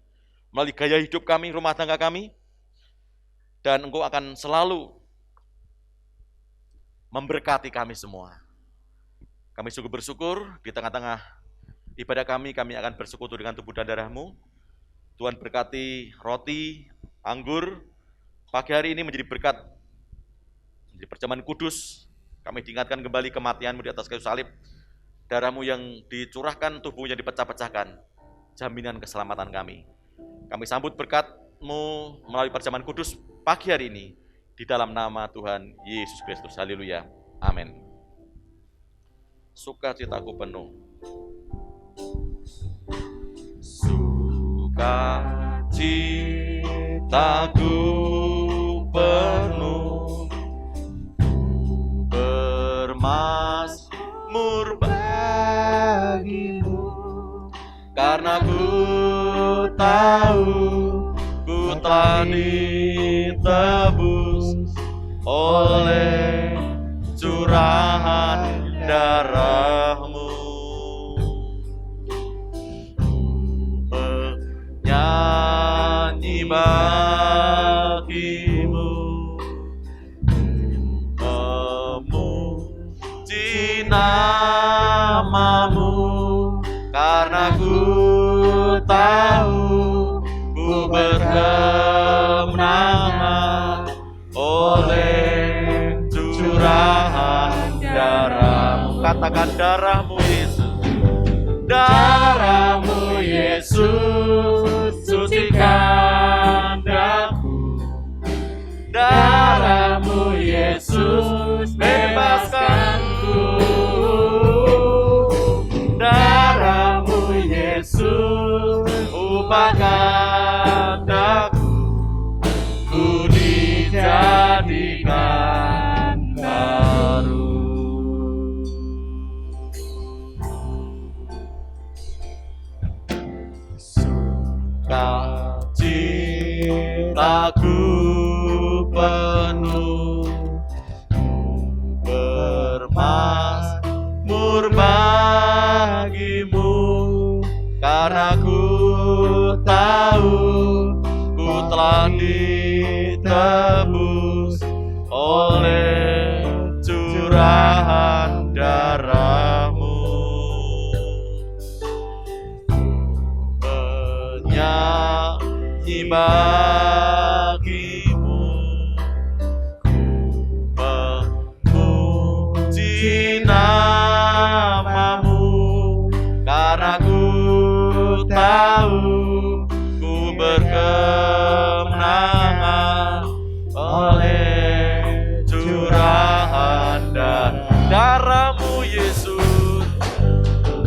Melalui gaya hidup kami, rumah tangga kami. Dan Engkau akan selalu memberkati kami semua. Kami sungguh bersyukur di tengah-tengah ibadah kami akan bersekutu dengan tubuh dan darah-Mu. Tuhan berkati roti, anggur, pagi hari ini menjadi berkat, menjadi perjamuan kudus. Kami diingatkan kembali kematian-Mu di atas kayu salib, darah-Mu yang dicurahkan, tubuh yang dipecah-pecahkan, jaminan keselamatan kami. Kami sambut berkat-Mu melalui perjamuan kudus pagi hari ini, di dalam nama Tuhan Yesus Kristus. Haleluya. Amin. Sukacitaku penuh. Sukacitaku penuh, bermazmur bagimu, karena ku tahu ku telah ditebus oleh curahan darah-Mu. Menyanyi bagimu, memuji nama-Mu, karena ku tahu ku berkemenangan oleh curahan darah-Mu. Katakan darah-Mu Yesus, darah-Mu Yesus, sucikan daku. Darah-Mu Yesus, bebaskanku. Darah-Mu Yesus, ubahkan daku. Ku dijadikan baru. Sukacitaku penuh, bermazmur bagimu, karena ku tahu ku telah ditebus oleh curahan darah-Mu. Menyanyi bagimu, memuji nama-Mu, karena ku tahu ku berkemenangan oleh curahan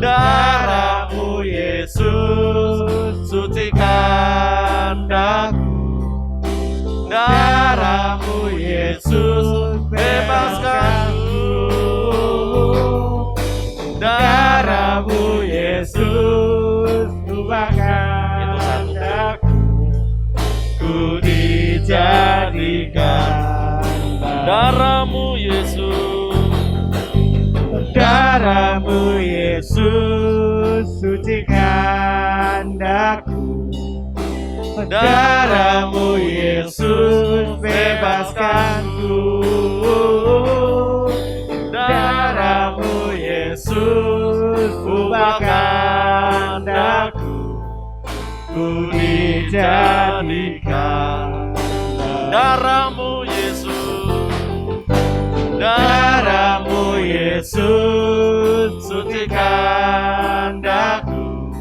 Darahmu Yesus sucikan daku. Darahmu Yesus bebaskanku. Darahmu Yesus ubahkan daku. Ku dijadikan darahmu Yesus. Darahmu Yesus sucikan daku. Darahmu Yesus bebaskanku. Darahmu Yesus ubahkan daku. Ku dijadikan Darahmu Yesus. darahmu Yesus sucikan daku.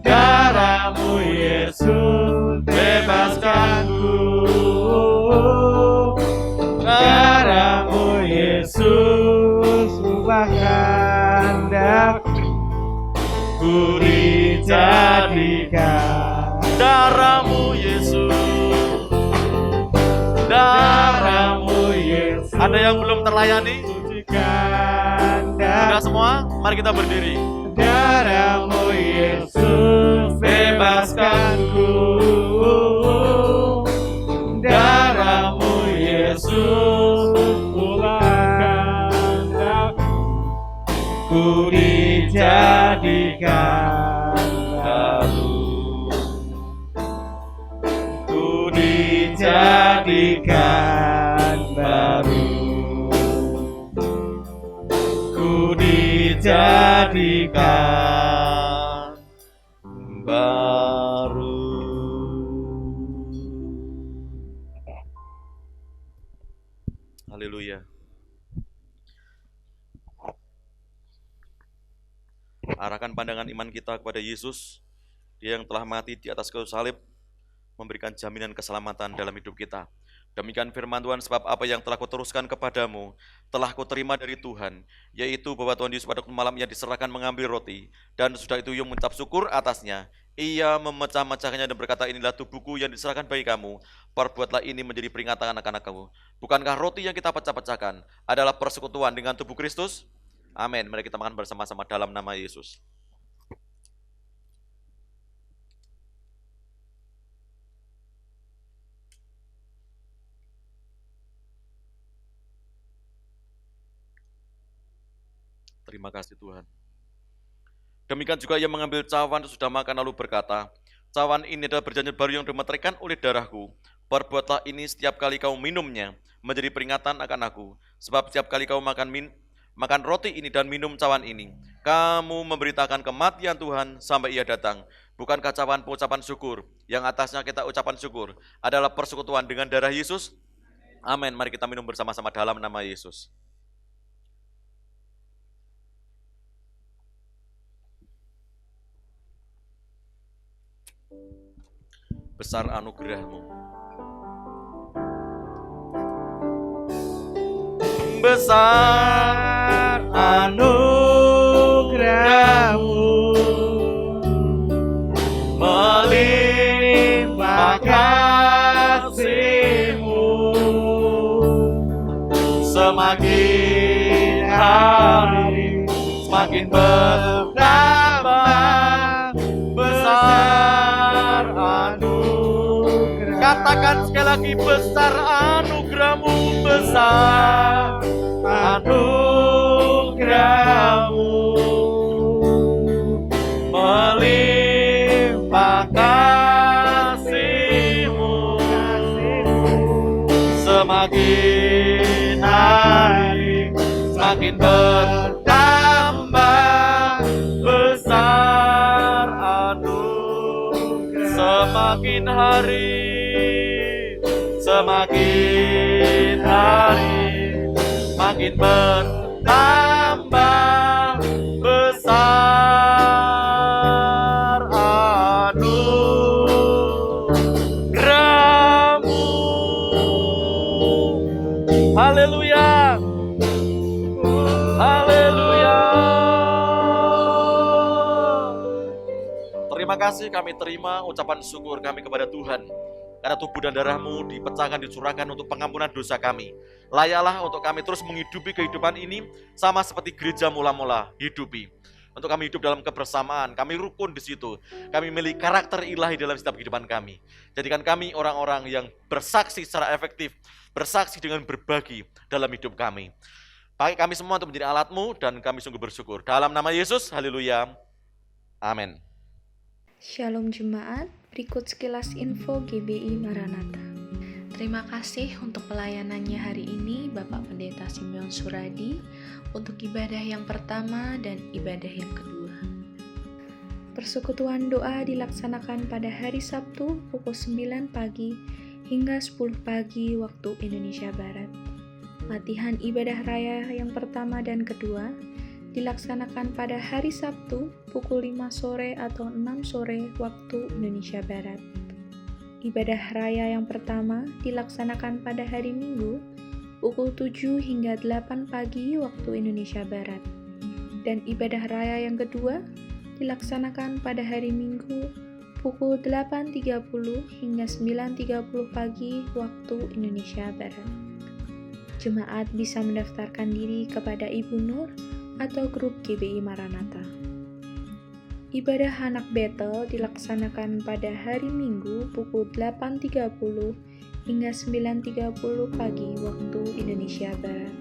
Darahmu Yesus bebaskanku. Darahmu Yesus ubahkan daku. Ku dijadikan Darahmu Yesus. darahmu Yesus Ada yang belum terlayani? sucikan Sudah daku. semua? Mari kita berdiri. Darahmu Yesus bebaskanku. Darahmu Yesus ubahkan daku. Ku dijadikan baru. Ku dijadikan baru. Ku dijadikan baru. Haleluya. Arahkan pandangan iman kita kepada Yesus, Dia yang telah mati di atas kayu salib, memberikan jaminan keselamatan dalam hidup kita. Demikian firman Tuhan, sebab apa yang telah kuteruskan kepadamu, telah kuterima dari Tuhan, yaitu bahwa Tuhan Yesus pada malam ia diserahkan mengambil roti, dan sudah itu ia mengucap syukur atasnya. Ia memecah-mecahnya dan berkata, inilah tubuhku yang diserahkan bagi kamu, perbuatlah ini menjadi peringatan anak-anak kamu. Bukankah roti yang kita pecah-pecahkan adalah persekutuan dengan tubuh Kristus? Amin. Mari kita makan bersama-sama dalam nama Yesus. Terima kasih Tuhan. Demikian juga ia mengambil cawan sesudah makan lalu berkata, cawan ini adalah perjanjian baru yang dimeteraikan oleh darahku. Perbuatlah ini setiap kali kamu minumnya, menjadi peringatan akan aku. Sebab setiap kali kamu makan roti ini dan minum cawan ini, kamu memberitakan kematian Tuhan sampai ia datang. Bukankah cawan pengucapan syukur, yang atasnya kita ucapan syukur, adalah persekutuan dengan darah Yesus? Amin. Mari kita minum bersama-sama dalam nama Yesus. Besar anugerah-Mu. Besar anugerah-Mu, melimpah kasih-Mu, semakin hari semakin bertambah besar anugerah. Katakan sekali lagi, besar anugerah-Mu, besar anugerah-Mu, melimpah kasih-Mu, semakin hari semakin bertambah besar anugerah. semakin hari makin bertambah besar anugerah-Mu. Haleluya. Haleluya. kasih kami terima ucapan syukur kami kepada Tuhan. Karena tubuh dan darah-Mu dipecahkan, dicurahkan untuk pengampunan dosa kami. Layalah untuk kami terus menghidupi kehidupan ini sama seperti gereja mula-mula hidupi. Untuk kami hidup dalam kebersamaan, kami rukun di situ. Kami memiliki karakter ilahi dalam setiap kehidupan kami. Jadikan kami orang-orang yang bersaksi secara efektif, bersaksi dengan berbagi dalam hidup kami. Pakai kami semua untuk menjadi alat-Mu dan kami sungguh bersyukur. Dalam nama Yesus, haleluya. Amin. Shalom Jemaat, berikut sekilas info GBI Maranatha. Terima kasih untuk pelayanannya hari ini Bapak Pendeta Simeon Suradi untuk ibadah yang pertama dan ibadah yang kedua. Persekutuan doa dilaksanakan pada hari Sabtu pukul 9 pagi hingga 10 pagi waktu Indonesia Barat. Latihan ibadah raya yang pertama dan kedua dilaksanakan pada hari Sabtu pukul 5 sore atau 6 sore waktu Indonesia Barat. Ibadah raya yang pertama dilaksanakan pada hari Minggu pukul 7 hingga 8 pagi waktu Indonesia Barat. Dan ibadah raya yang kedua dilaksanakan pada hari Minggu pukul 8.30 hingga 9.30 pagi waktu Indonesia Barat. Jemaat bisa mendaftarkan diri kepada Ibu Nur atau grup GBI Maranatha. Ibadah anak Betel dilaksanakan pada hari Minggu pukul 8.30 hingga 9.30 pagi waktu Indonesia Barat.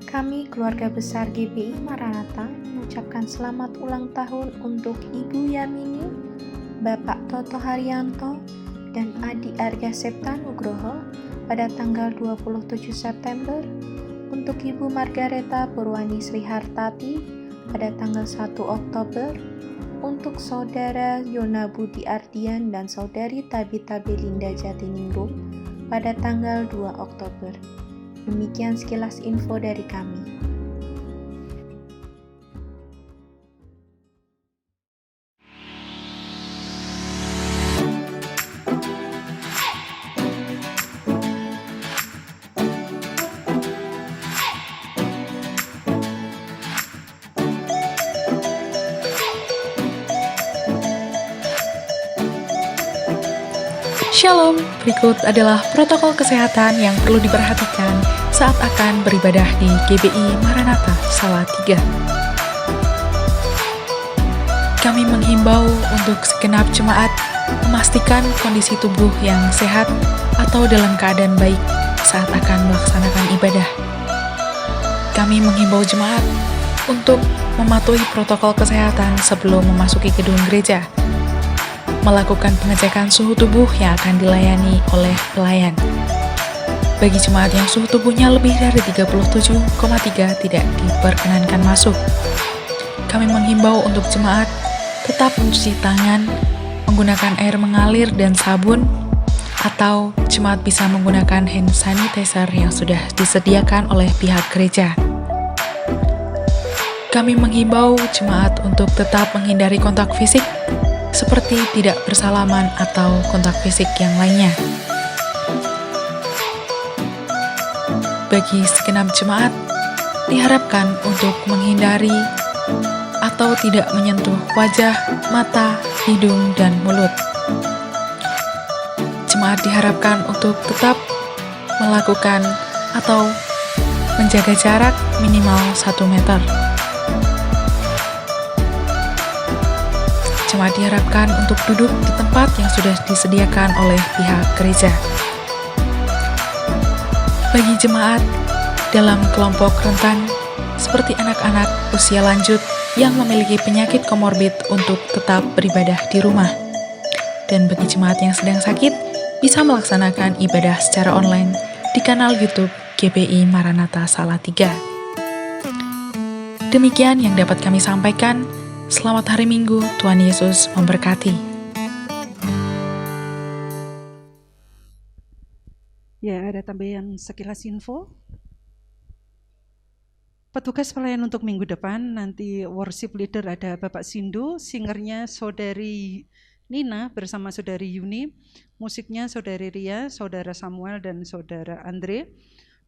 Kami keluarga besar GBI Maranatha mengucapkan selamat ulang tahun untuk Ibu Yamini, Bapak Toto Haryanto, dan Adi Arga Septa Nugroho pada tanggal 27 September, untuk Ibu Margareta Purwani Sri Hartati pada tanggal 1 Oktober, untuk Saudara Yona Budi Ardian dan Saudari Tabita Belinda Jatiningrum pada tanggal 2 Oktober. Demikian sekilas info dari kami. Shalom, berikut adalah protokol kesehatan yang perlu diperhatikan saat akan beribadah di GBI Maranatha Salatiga. Kami menghimbau untuk segenap jemaat memastikan kondisi tubuh yang sehat atau dalam keadaan baik saat akan melaksanakan ibadah. Kami menghimbau jemaat untuk mematuhi protokol kesehatan sebelum memasuki gedung gereja, melakukan pengecekan suhu tubuh yang akan dilayani oleh pelayan. Bagi jemaat yang suhu tubuhnya lebih dari 37,3 tidak diperkenankan masuk. Kami menghimbau untuk jemaat tetap mencuci tangan, menggunakan air mengalir dan sabun, atau jemaat bisa menggunakan hand sanitizer yang sudah disediakan oleh pihak gereja. Kami menghimbau jemaat untuk tetap menghindari kontak fisik seperti tidak bersalaman atau kontak fisik yang lainnya. Bagi segenap jemaat, diharapkan untuk menghindari atau tidak menyentuh wajah, mata, hidung, dan mulut. Jemaat diharapkan untuk tetap melakukan atau menjaga jarak minimal 1 meter. Jemaat diharapkan untuk duduk di tempat yang sudah disediakan oleh pihak gereja. Bagi jemaat dalam kelompok rentan, seperti anak-anak usia lanjut yang memiliki penyakit komorbid untuk tetap beribadah di rumah. Dan bagi jemaat yang sedang sakit, bisa melaksanakan ibadah secara online di kanal YouTube GBI Maranatha Salatiga. Demikian yang dapat kami sampaikan. Selamat hari Minggu, Tuhan Yesus memberkati. Ya, ada tambahan sekilas info. Petugas pelayan untuk minggu depan, nanti worship leader ada Bapak Sindu, singernya Saudari Nina bersama Saudari Yuni, musiknya Saudari Ria, Saudara Samuel, dan Saudara Andre.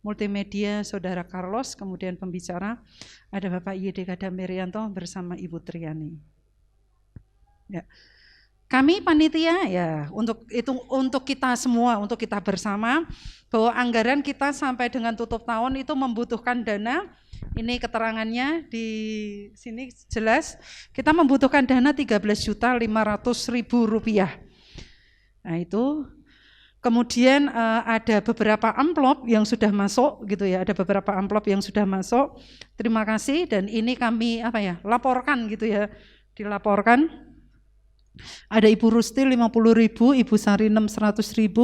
Multimedia Saudara Carlos, kemudian pembicara ada Bapak Yedekada Merianto bersama Ibu Triani. Ya. Kami panitia ya untuk kita semua, untuk kita bersama bahwa anggaran kita sampai dengan tutup tahun itu membutuhkan dana. Ini keterangannya di sini jelas. Kita membutuhkan dana Rp13.500.000. Nah itu. Kemudian ada beberapa amplop yang sudah masuk gitu ya, ada beberapa amplop yang sudah masuk. Terima kasih, dan ini kami laporkan gitu ya, dilaporkan. Ada Ibu Rusti 50.000, Ibu Sarinam 100.000,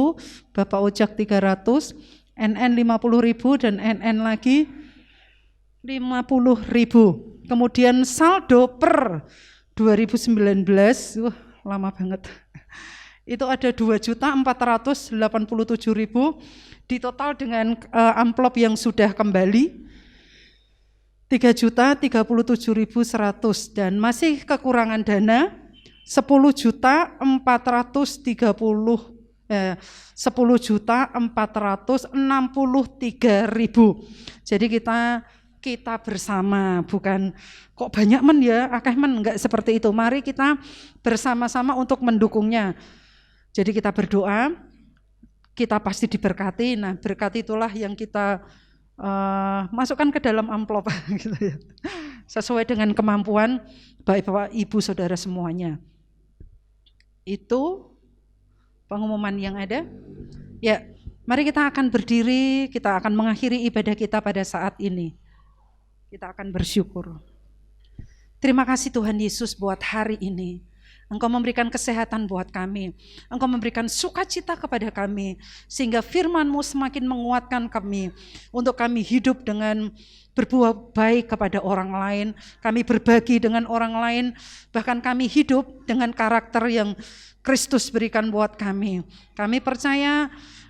Bapak Ojak 300, NN 50.000 dan NN lagi 50.000. Kemudian saldo per 2019, lama banget. Itu ada 2.487.000 di total dengan amplop yang sudah kembali 3.037.100 dan masih kekurangan dana 10.463.000. Jadi kita bersama, bukan kok banyak men ya, akeh men, enggak seperti itu. Mari kita bersama-sama untuk mendukungnya. Jadi kita berdoa, kita pasti diberkati. Nah, berkat itulah yang kita masukkan ke dalam amplop gitu ya. Sesuai dengan kemampuan Bapak Ibu Saudara semuanya. Itu pengumuman yang ada. Ya, mari kita akan berdiri, kita akan mengakhiri ibadah kita pada saat ini. Kita akan bersyukur. Terima kasih Tuhan Yesus buat hari ini. Engkau memberikan kesehatan buat kami. Engkau memberikan sukacita kepada kami. Sehingga firman-Mu semakin menguatkan kami. Untuk kami hidup dengan berbuat baik kepada orang lain. Kami berbagi dengan orang lain. Bahkan kami hidup dengan karakter yang Kristus berikan buat kami. Kami percaya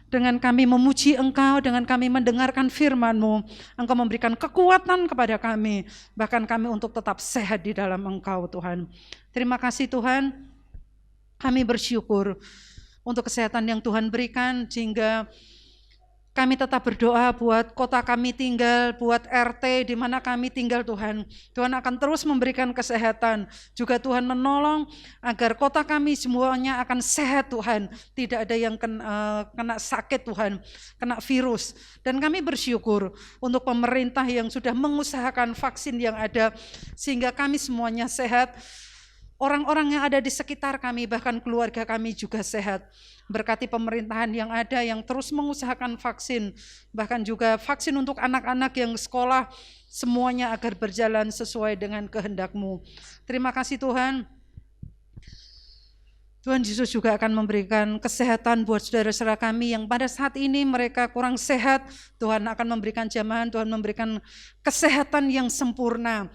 dengan kami memuji Engkau, dengan kami mendengarkan firman-Mu, Engkau memberikan kekuatan kepada kami, bahkan kami untuk tetap sehat di dalam Engkau Tuhan. Terima kasih Tuhan, kami bersyukur untuk kesehatan yang Tuhan berikan, sehingga kami tetap berdoa buat kota kami tinggal, buat RT di mana kami tinggal Tuhan. Tuhan akan terus memberikan kesehatan. Juga Tuhan menolong agar kota kami semuanya akan sehat Tuhan. Tidak ada yang kena sakit Tuhan, kena virus. Dan kami bersyukur untuk pemerintah yang sudah mengusahakan vaksin yang ada, sehingga kami semuanya sehat. Orang-orang yang ada di sekitar kami, bahkan keluarga kami juga sehat. Berkati pemerintahan yang ada yang terus mengusahakan vaksin, bahkan juga vaksin untuk anak-anak yang sekolah, semuanya agar berjalan sesuai dengan kehendak-Mu. Terima kasih Tuhan. Tuhan Yesus juga akan memberikan kesehatan buat saudara-saudara kami yang pada saat ini mereka kurang sehat. Tuhan akan memberikan jamahan, Tuhan memberikan kesehatan yang sempurna.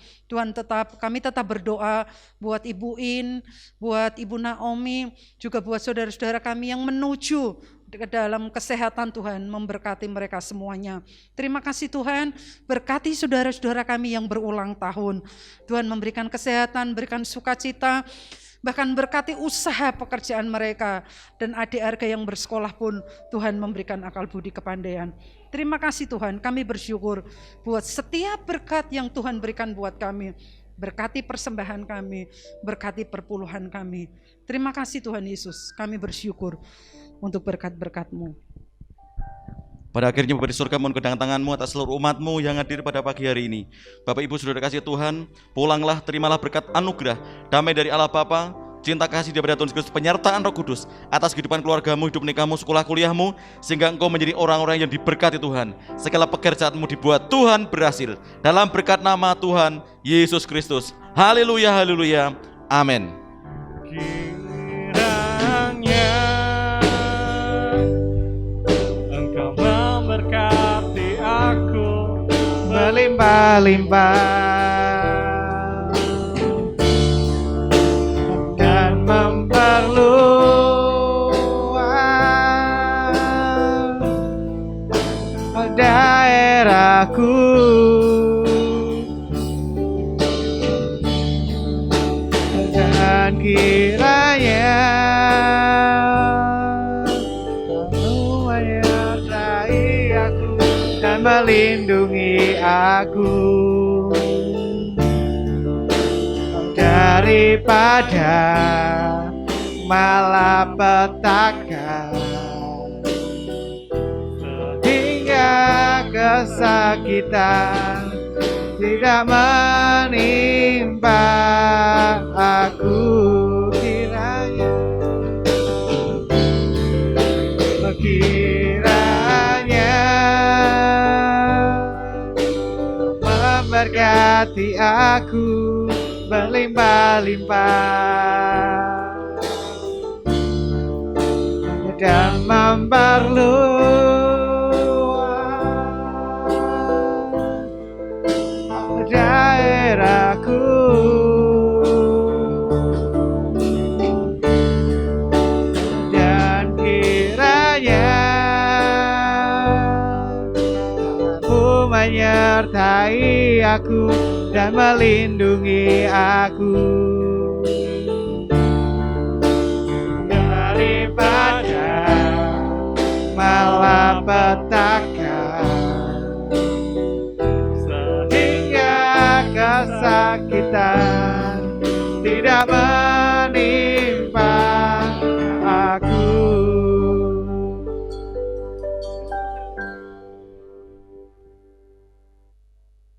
Kami tetap berdoa buat Ibu In, buat Ibu Naomi, juga buat saudara-saudara kami yang menuju ke dalam kesehatan. Tuhan memberkati mereka semuanya. Terima kasih Tuhan, berkati saudara-saudara kami yang berulang tahun. Tuhan memberikan kesehatan, berikan sukacita, bahkan berkati usaha pekerjaan mereka, dan adik harga yang bersekolah pun Tuhan memberikan akal budi kepandaian. Terima kasih Tuhan, kami bersyukur buat setiap berkat yang Tuhan berikan buat kami. Berkati persembahan kami, berkati perpuluhan kami. Terima kasih Tuhan Yesus, kami bersyukur untuk berkat-berkat-Mu. Pada akhirnya Bapak di surga, mohon kedang tangan-Mu atas seluruh umat-Mu yang hadir pada pagi hari ini. Bapak Ibu saudara kasih Tuhan, pulanglah, terimalah berkat anugerah, damai dari Allah Bapa, cinta kasih daripada Tuhan Yesus, penyertaan Roh Kudus atas kehidupan keluarga-Mu, hidup nikahmu, sekolah kuliah-Mu, sehingga engkau menjadi orang-orang yang diberkati Tuhan. Segala pekerjaan-Mu dibuat Tuhan berhasil dalam berkat nama Tuhan Yesus Kristus. Haleluya, haleluya, amin. Memberkati aku melimpah-limpah dan memperluas daerahku, dan kiranya melindungi aku. daripada malapetaka hingga kesakitan tidak menimpa aku. Kiranya memberkati aku berlimpah-limpah dan memperluas daerahku. Dan kiranya Tuhanmu menyertai aku dan melindungi aku daripada malapetaka sehingga kesakitan tidak